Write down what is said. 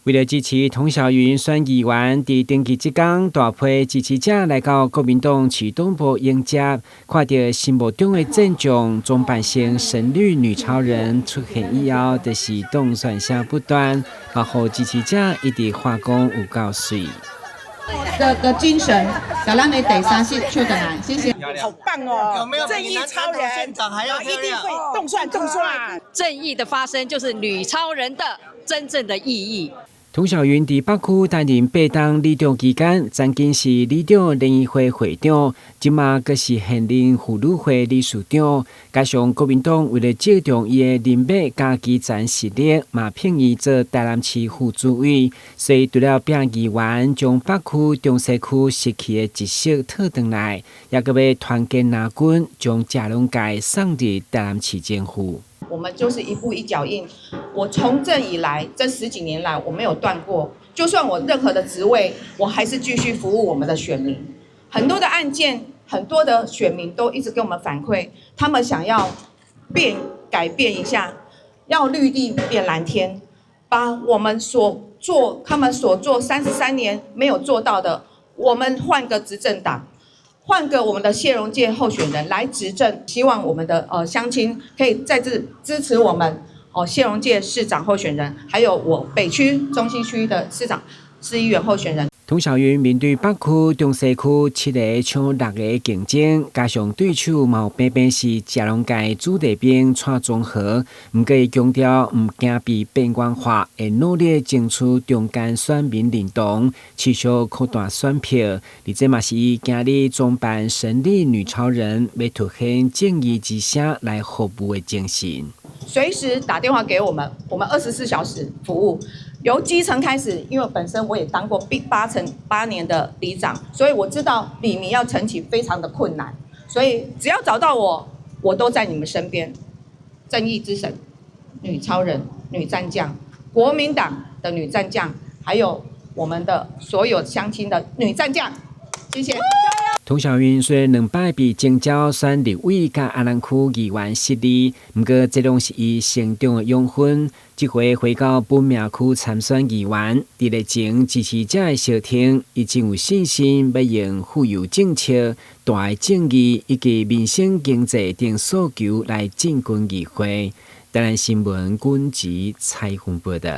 為了支持童小雲選議員，在登記這天，大批支持者來到國民黨市黨部迎接，看到心目中的陣仗裝扮成神女女超人出現以後，就是當選聲不斷，也讓支持者一直話講有夠水。這個精神，給咱的第三席出得來，謝謝。好棒哦！有沒有正義超人縣長還要一定會動算動算。正義的發生就是女超人的真正的意義。童小雲在北區擔任8黨里長期間，曾經是里長聯誼會會長，今嘛閣是現任婦女會理事長。加上國民黨為了借重伊的人脈加基層實力，嘛聘伊做台南市副主委，所以除了變議員，將北區、中西區失去的一色討回來，也閣要團結南軍，將嘉龍街送入台南市政府。我們就是一步一腳印。我從政以來，這10幾年來，我沒有斷過。就算我任何的職位，我還是繼續服務我們的選民。很多的案件，很多的選民都一直跟我們反饋，他們想要改變一下，要綠地變藍天，把我們他們所做33年沒有做到的，我們換個執政黨。換個我們的謝龍介候選人來執政，希望我們的鄉親可以再次支持我們謝龍介市長候選人，還有我北區、中西區的市議員候選人。童小雲面對北區、中西區7個搶6個競爭，加上對手嘛有偏偏是嘉龍街子弟兵蔡中和，唔過伊強調唔驚被邊緣化，會努力爭取中間選民認同，持續擴大選票。而這嘛是伊今日裝扮神力女超人，要凸顯正義之聲來服務的精神。隨時打電話給我們24小時服務。由基層開始，因為本身我也當過8年的里長，所以我知道里民要陳情非常的困難，所以只要找到我，我都在你們身邊。正義之神、女超人、女戰將，國民黨的女戰將，還有我們的所有鄉親的女戰將，謝謝。童小雲雖然2擺被徵召選立委甲阿南區議員失利，不過這攏是伊成長的養分。這回回到本命區參選議員，在日前支持者的相挺，伊真有信心要用富有政策、大的正義以及民生經濟等訴求來進軍議會。台南新聞軍籍採訪報道。